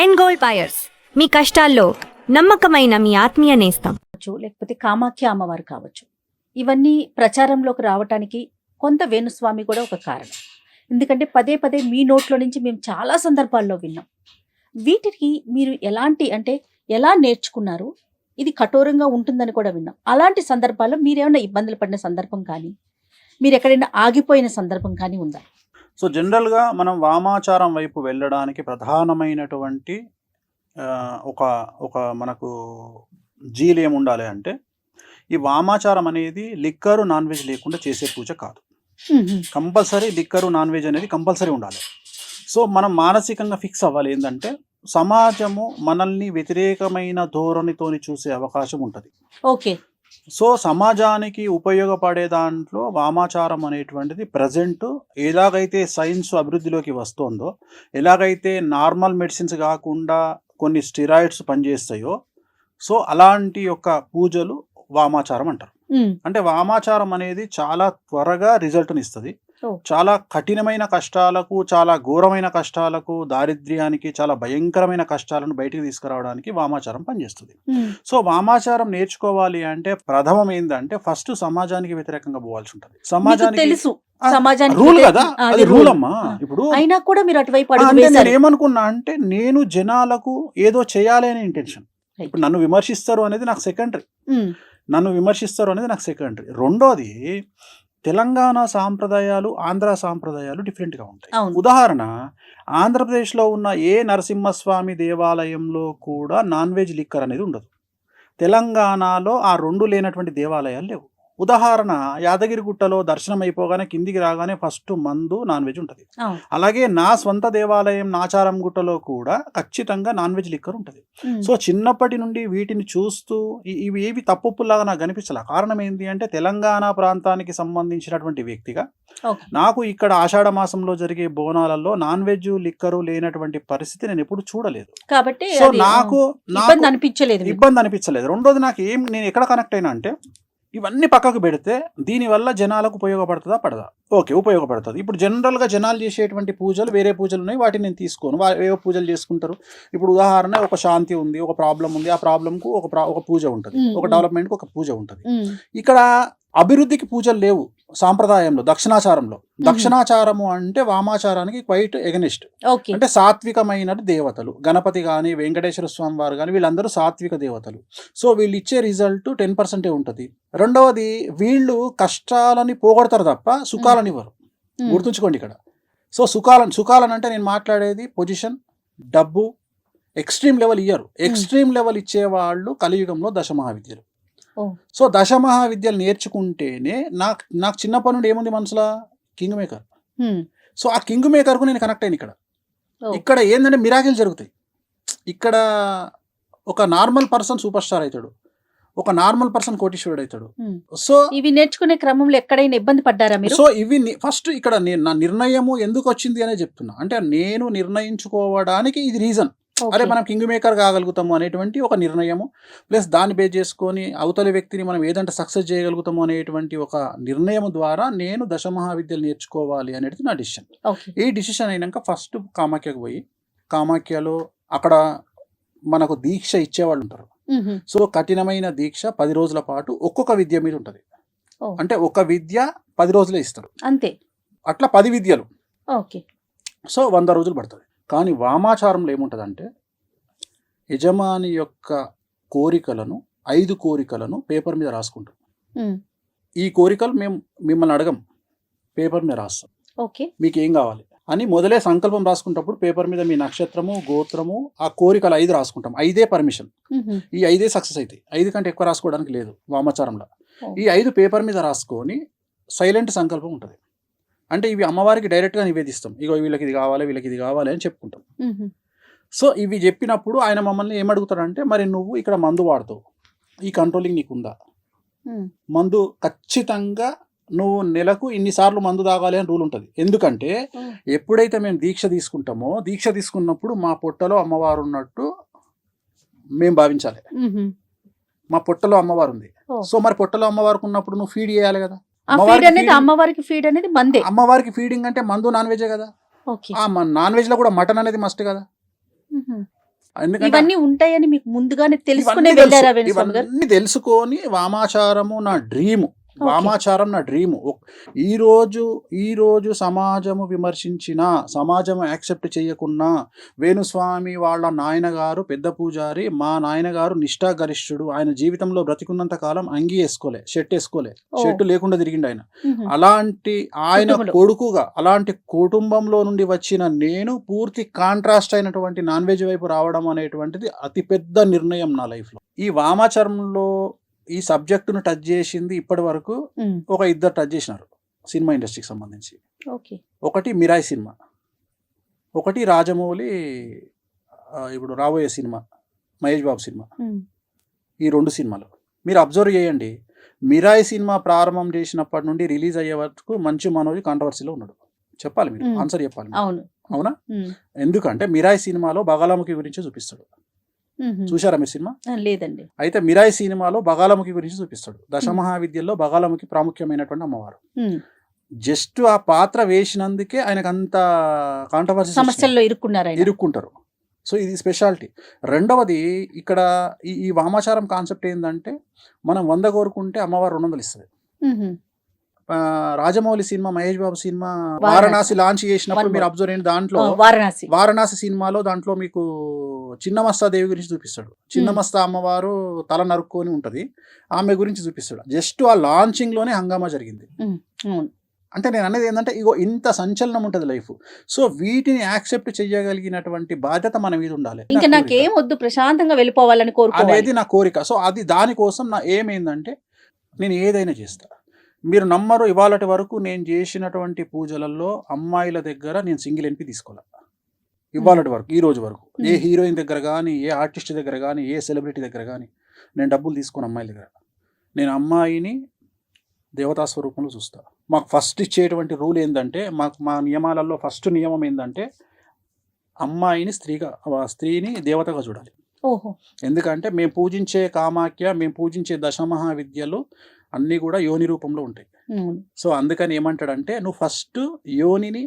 End gold buyers, మీ కష్టాల్లో నమ్మకమైన మీ ఆత్మీయ నేస్తం. లేకపోతే కామాఖ్య అమ్మవారు కావచ్చు. ఇవన్నీ ప్రచారంలోకి రావటానికి కొంత వేణుస్వామి కూడా ఒక కారణం. ఎందుకంటే పదే పదే మీ నోట్లో నుంచి మేము చాలా సందర్భాల్లో విన్నాం. వీటికి మీరు ఎలా నేర్చుకున్నారు? ఇది కఠోరంగా ఉంటుందని కూడా విన్నాం. అలాంటి సందర్భాల్లో మీరేమైనా ఇబ్బందులు పడిన సందర్భం కానీ, మీరు ఎక్కడైనా ఆగిపోయిన సందర్భం కానీ ఉందా? సో జనరల్గా మనం వామాచారం వైపు వెళ్ళడానికి ప్రధానమైనటువంటి ఒక మనకు జీలు ఏముండాలి అంటే, ఈ వామాచారం అనేది లిక్కరు నాన్ వెజ్ లేకుండా చేసే పూజ కాదు. కంపల్సరీ లిక్కరు నాన్ వెజ్ అనేది కంపల్సరీ ఉండాలి. సో మనం మానసికంగా ఫిక్స్ అవ్వాలి ఏంటంటే, సమాజము మనల్ని వ్యతిరేకమైన ధోరణితోని చూసే అవకాశం ఉంటుంది. ఓకే. సో సమాజానికి ఉపయోగపడే దాంట్లో వామాచారం అనేటువంటిది ప్రజెంట్ ఎలాగైతే సైన్స్ అభివృద్ధిలోకి వస్తుందో, ఎలాగైతే నార్మల్ మెడిసిన్స్ కాకుండా కొన్ని స్టిరాయిడ్స్ పనిచేస్తాయో, సో అలాంటి యొక్క పూజలు వామాచారం అంటారు. అంటే వామాచారం అనేది చాలా త్వరగా రిజల్ట్ని ఇస్తుంది. చాలా కఠినమైన కష్టాలకు, చాలా ఘోరమైన కష్టాలకు, దారిద్ర్యానికి, చాలా భయంకరమైన కష్టాలను బయటికి తీసుకురావడానికి వామాచారం పనిచేస్తుంది. సో వామాచారం నేర్చుకోవాలి అంటే ప్రథమం ఏంటంటే, ఫస్ట్ సమాజానికి వ్యతిరేకంగా పోవాల్సి ఉంటుంది. సమాజానికి తెలుసు, సమాజానికి రూల్ కదా, అది రూల్ అమ్మా. ఇప్పుడు అయినా కూడా మీరు అటువైపు అంటే నేను ఏమనుకున్నా అంటే, నేను జనాలకు ఏదో చేయాలి అనే ఇంటెన్షన్. ఇప్పుడు నన్ను విమర్శిస్తారు అనేది నాకు సెకండరీ. రెండోది, తెలంగాణ సాంప్రదాయాలు, ఆంధ్ర సాంప్రదాయాలు డిఫరెంట్గా ఉంటాయి. ఉదాహరణ, ఆంధ్రప్రదేశ్లో ఉన్న ఏ నరసింహస్వామి దేవాలయంలో కూడా నాన్ వెజ్ లిక్కర్ అనేది ఉండదు. తెలంగాణలో ఆ రెండు లేనటువంటి దేవాలయాలు లేవు. ఉదాహరణ, యాదగిరిగుట్టలో దర్శనం అయిపోగానే కిందికి రాగానే ఫస్ట్ మందు నాన్ వెజ్ ఉంటుంది. అలాగే నా స్వంత దేవాలయం నాచారం గుట్టలో కూడా ఖచ్చితంగా నాన్ వెజ్ లిక్కర్ ఉంటుంది. సో చిన్నప్పటి నుండి వీటిని చూస్తూ ఇవి ఏవి తప్పులాగా నాకు కనిపించాల. కారణం ఏంటి అంటే, తెలంగాణ ప్రాంతానికి సంబంధించినటువంటి వ్యక్తిగా నాకు ఇక్కడ ఆషాఢ మాసంలో జరిగే బోనాలలో నాన్ వెజ్ లిక్కరు లేనటువంటి పరిస్థితి నేను ఎప్పుడు చూడలేదు. కాబట్టి సో నాకు ఇబ్బంది అనిపించలేదు. రెండోది, నేను ఎక్కడ కనెక్ట్ అయినా అంటే, ఇవన్నీ పక్కకు పెడితే దీనివల్ల జనాలకు ఉపయోగపడుతుందా పడదా? ఓకే, ఉపయోగపడుతుంది. ఇప్పుడు జనరల్గా జనాలు చేసేటువంటి పూజలు వేరే పూజలు ఉన్నాయి, వాటిని నేను తీసుకోను. ఏవో పూజలు చేసుకుంటారు. ఇప్పుడు ఉదాహరణ, ఒక శాంతి ఉంది, ఒక ప్రాబ్లం ఉంది, ఆ ప్రాబ్లంకు ఒక పూజ ఉంటుంది, ఒక డెవలప్మెంట్కి ఒక పూజ ఉంటుంది. ఇక్కడ అభివృద్ధికి పూజలు లేవు సాంప్రదాయంలో, దక్షిణాచారము అంటే వామాచారానికి క్వైట్ ఎగనిస్ట్. అంటే సాత్వికమైన దేవతలు, గణపతి కానీ వెంకటేశ్వర స్వామి వారు కానీ, వీళ్ళందరూ సాత్విక దేవతలు. సో వీళ్ళు ఇచ్చే రిజల్ట్ 10% ఉంటుంది. రెండవది, వీళ్ళు కష్టాలని పోగొడతారు తప్ప సుఖాలని ఇవ్వరు. గుర్తుంచుకోండి ఇక్కడ. సో సుఖాలను అంటే నేను మాట్లాడేది పొజిషన్, డబ్బు, ఎక్స్ట్రీమ్ లెవెల్ ఇయ్యరు. ఎక్స్ట్రీమ్ లెవెల్ ఇచ్చేవాళ్ళు కలియుగంలో దశమహావిద్యలు. సో దశమహావిద్యలు నేర్చుకుంటేనే నాకు చిన్నప్పటి నుండి ఏముంది మనసులో, కింగ్ మేకర్. సో ఆ కింగ్ మేకర్కు నేను కనెక్ట్ అయిన. ఇక్కడ ఏంటంటే మిరాకిల్ జరుగుతాయి. ఇక్కడ ఒక నార్మల్ పర్సన్ సూపర్ స్టార్ అవుతాడు, ఒక నార్మల్ పర్సన్ కోటీశ్వరుడు అవుతాడు. సో ఇవి నేర్చుకునే క్రమంలో ఎక్కడైనా ఇబ్బంది పడ్డారా మీరు? సో ఇవి ఫస్ట్ ఇక్కడ నా నిర్ణయము ఎందుకు వచ్చింది అనే చెప్తున్నా. అంటే నేను నిర్ణయించుకోవడానికి ఇది రీజన్. అరే మనం కింగ్ మేకర్ కాగలుగుతాము అనేటువంటి ఒక నిర్ణయము, ప్లస్ దాన్ని బేస్ చేసుకొని అవతలి వ్యక్తిని మనం ఏదంటే సక్సెస్ చేయగలుగుతాము అనేటువంటి ఒక నిర్ణయం ద్వారా నేను దశమహావిద్యలు నేర్చుకోవాలి అనేది నా డిసిషన్. ఈ డిసిషన్ అయినాక ఫస్ట్ కామాఖ్యకు పోయి, కామాఖ్యలో అక్కడ మనకు దీక్ష ఇచ్చేవాళ్ళు ఉంటారు. సో కఠినమైన దీక్ష 10 రోజుల పాటు ఒక్కొక్క విద్య మీద ఉంటుంది. అంటే ఒక విద్య 10 రోజులే ఇస్తారు అంతే. అట్లా 10 విద్యలు. సో 100 రోజులు పడుతుంది. కానీ వామాచారంలో ఏముంటుందంటే, యజమాని యొక్క కోరికలను 5 కోరికలను పేపర్ మీద రాసుకుంటాం. ఈ కోరికలు మేము మిమ్మల్ని అడగం, పేపర్ మీద రాస్తాం. మీకు ఏం కావాలి అని మొదలే సంకల్పం రాసుకుంటప్పుడు పేపర్ మీద మీ నక్షత్రము, గోత్రము, ఆ కోరికలు 5 రాసుకుంటాం. 5 పర్మిషన్. ఈ 5 సక్సెస్ అవుతాయి. 5 కంటే ఎక్కువ రాసుకోవడానికి లేదు వామాచారంలో. ఈ 5 పేపర్ మీద రాసుకొని సైలెంట్ సంకల్పం ఉంటుంది. అంటే ఇవి అమ్మవారికి డైరెక్ట్గా నివేదిస్తాం. ఇగో వీళ్ళకి ఇది కావాలి, వీళ్ళకి ఇది కావాలి అని చెప్పుకుంటాం. సో ఇవి చెప్పినప్పుడు ఆయన మమ్మల్ని ఏమడుగుతాడంటే, మరి నువ్వు ఇక్కడ మందు వాడుతావు, ఈ కంట్రోలింగ్ నీకుందా? మందు ఖచ్చితంగా నువ్వు నెలకు ఇన్నిసార్లు మందు తాగాలి అని రూల్ ఉంటుంది. ఎందుకంటే ఎప్పుడైతే మేము దీక్ష తీసుకుంటామో, దీక్ష తీసుకున్నప్పుడు మా పొట్టలో అమ్మవారు ఉన్నట్టు మేము భావించాలి. మా పొట్టలో అమ్మవారు ఉంది. సో మరి పొట్టలో అమ్మవారికి ఉన్నప్పుడు నువ్వు ఫీడ్ చేయాలి కదా. అమ్మవారికి ఫీడింగ్ అంటే మందు నాన్ వెజే కదా. నాన్ వెజ్ లో కూడా మటన్ అనేది మస్ట్ కదా. ఎందుకంటే ఇవన్నీ ఉంటాయని మీకు ముందుగానే తెలుసుకునే ఇవన్నీ వెళ్ళారా తెలుసు. వేణుస్వామి గారు? ఇవన్నీ తెలుసుకొని వామాచారము నా డ్రీము, ఓకే. వామాచారం నా డ్రీము. ఈ రోజు సమాజము విమర్శించిన, సమాజము యాక్సెప్ట్ చేయకున్నా, వేణుస్వామి వాళ్ళ నాయనగారు పెద్ద పూజారి, మా నాయనగారు నిష్ఠాగరిష్ఠుడు, ఆయన జీవితంలో బ్రతికున్నంత కాలం అంగి వేసుకోలే, షర్ట్ వేసుకోలే, ఓ. షర్టు లేకుండా తిరిగిండు ఆయన. మ్మ్. అలాంటి ఆయన కుటుంబంలో. కొడుకుగా, అలాంటి కుటుంబంలో నుండి వచ్చిన నేను పూర్తి కాంట్రాస్ట్ అయినటువంటి నాన్ వెజ్ వైపు రావడం అనేటువంటిది అతిపెద్ద నిర్ణయం నా లైఫ్లో. ఈ వామాచారంలో ఈ సబ్జెక్టును టచ్ చేసింది ఇప్పటి వరకు మ్మ్. ఒక ఇద్దరు టచ్ చేసినారు సినిమా ఇండస్ట్రీకి సంబంధించి. ఓకే. ఒకటి మిరాయి సినిమా, ఒకటి రాజమౌళి ఇప్పుడు రాబోయే సినిమా మహేష్ బాబు సినిమా. మ్మ్. ఈ 2 సినిమాలు మీరు అబ్జర్వ్ చేయండి. మిరాయి సినిమా ప్రారంభం చేసినప్పటి నుండి రిలీజ్ అయ్యే వరకు మంచు మనోజ్ కాంట్రవర్సీలో ఉన్నాడు. చెప్పాలి, మీరు మ్మ్. ఆన్సర్ చెప్పాలి మీరు. అవును. అవునా? మ్మ్. ఎందుకంటే మిరాయి సినిమాలో బగాలముఖి గురించి చూపిస్తాడు. మ్మ్. చూశారా మీరు సినిమా? లేదండి. అయితే మిరాయి సినిమాలో బగాలముఖి గురించి చూపిస్తాడు. దశమహావిద్యల్లో బగాలముఖి ప్రాముఖ్యమైనటువంటి అమ్మవారు. మ్మ్. జస్ట్ ఆ పాత్ర వేసినందుకే ఆయనకు అంత కాంట్రవర్సీ సమస్యల్లో ఇరుక్కున్నారు ఆయన. ఇరుక్కుంటారు. సో ఇది స్పెషాలిటీ. రెండవది ఇక్కడ ఈ వామాచారం కాన్సెప్ట్ ఏంటంటే, మనం 100 కోరుకుంటే అమ్మవారు 200 ఇస్తుంది. మ్మ్. Rajamouli cinema, Mahesh Babu cinema Varanasi. Varanasi launch చేసినప్పుడు One మీరు more. అబ్జర్వ్ అయిన దాంట్లో వారణాసి. వారణాసి సినిమాలో దాంట్లో మీకు చిన్నమస్తా దేవి గురించి చూపిస్తాడు. చిన్నమస్తా అమ్మవారు తల నరుక్కొని ఉంటది, ఆమె గురించి చూపిస్తాడు. జస్ట్ ఆ లాంచింగ్ లోనే హంగామా జరిగింది. మ్మ్. అవును. అంటే నేను అనేది ఏంటంటే, ఇగో ఇంత సంచలనం ఉంటుంది లైఫ్. సో వీటిని యాక్సెప్ట్ చేయగలిగినటువంటి బాధ్యత మన మీద ఉండాలి. ఇంకా నా నాకేం కోరిక. వద్దు, ప్రశాంతంగా వెళ్ళిపోవాలని కోరుకోవాలి. అనేది నా కోరిక. సో అది దానికోసం నా ఏమైందంటే, నేను ఏదైనా చేస్తా. మీరు నమ్మరు, ఇవాళటి వరకు నేను చేసినటువంటి పూజలలో అమ్మాయిల దగ్గర నేను సింగిల్ ఎన్పి తీసుకోవాలి. ఇవాళటి వరకు, ఈ రోజు వరకు ఏ హీరోయిన్ దగ్గర కానీ, ఏ ఆర్టిస్ట్ దగ్గర కానీ, ఏ సెలబ్రిటీ దగ్గర కానీ నేను డబ్బులు తీసుకొని అమ్మాయిల దగ్గర, నేను అమ్మాయిని దేవతా స్వరూపంలో చూస్తా. మాకు ఫస్ట్ ఇచ్చేటువంటి రూల్ ఏంటంటే, మా నియమాలలో ఫస్ట్ నియమం ఏంటంటే, అమ్మాయిని స్త్రీని దేవతగా చూడాలి. ఓహో. ఎందుకంటే మేము పూజించే కామాఖ్య, మేము పూజించే దశమహావిద్యలు అన్నీ కూడా యోని రూపంలో ఉంటాయి. అవును. సో అందుకని ఏమంటాడంటే, నువ్వు ఫస్ట్ యోనిని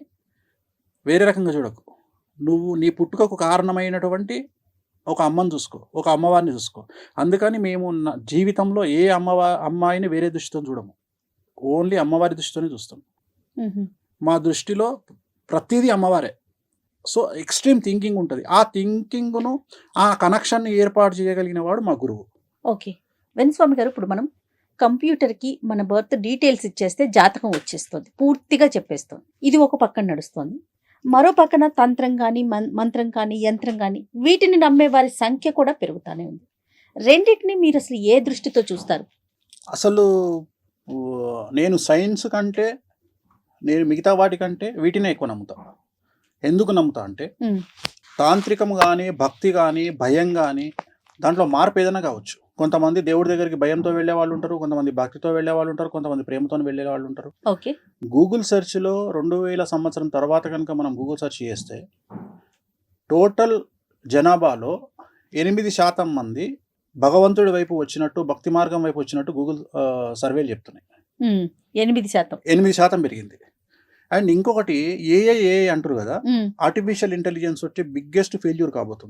వేరే రకంగా చూడకు, నువ్వు నీ పుట్టుకకు కారణమైనటువంటి ఒక అమ్మని చూసుకో, ఒక అమ్మవారిని చూసుకో. అందుకని మేము జీవితంలో ఏ అమ్మాయిని వేరే దృష్టితో చూడము, ఓన్లీ అమ్మవారి దృష్టితోనే చూస్తాం. మ్మ్. మా దృష్టిలో ప్రతిదీ అమ్మవారే. సో ఎక్స్ట్రీమ్ థింకింగ్ ఉంటుంది. ఆ థింకింగ్ను, ఆ కనెక్షన్ని ఏర్పాటు చేయగలిగిన వాడు మా గురువు. ఓకే. వేణుస్వామి గారు, ఇప్పుడు మనం కంప్యూటర్కి మన బర్త్ డీటెయిల్స్ ఇచ్చేస్తే జాతకం వచ్చేస్తుంది, పూర్తిగా చెప్పేస్తుంది. ఇది ఒక పక్కన నడుస్తుంది. మరో పక్కన తంత్రం కానీ, మంత్రం కానీ, యంత్రం కానీ, వీటిని నమ్మే వారి సంఖ్య కూడా పెరుగుతూనే ఉంది. రెండింటిని మీరు అసలు ఏ దృష్టితో చూస్తారు? అసలు నేను సైన్స్ కంటే, నేను మిగతా వాటికంటే వీటినే ఎక్కువ నమ్ముతా. ఎందుకు నమ్ముతా అంటే, మ్మ్. తాంత్రికం కానీ, భక్తి కానీ, భయం కానీ, దాంట్లో మార్పు ఏదైనా కావచ్చు. కొంతమంది దేవుడి దగ్గరికి భయంతో వెళ్ళే వాళ్ళు ఉంటారు, కొంతమంది భక్తితో వెళ్ళే వాళ్ళు ఉంటారు, కొంతమంది ప్రేమతో వెళ్ళే వాళ్ళు ఉంటారు. ఓకే. గూగుల్ సెర్చ్లో 2000 సంవత్సరం తర్వాత కనుక మనం గూగుల్ సెర్చ్ చేస్తే, టోటల్ జనాభాలో 8% మంది భగవంతుడి వైపు వచ్చినట్టు, భక్తి మార్గం వైపు వచ్చినట్టు గూగుల్ సర్వేలు చెప్తున్నాయి. 8%. 8% పెరిగింది. అండ్ ఇంకొకటి ఏఐ అంటారు కదా, మ్మ్. ఆర్టిఫిషియల్ ఇంటెలిజెన్స్ వచ్చే బిగ్గెస్ట్ ఫెయిల్యూర్ కాబోతుంది.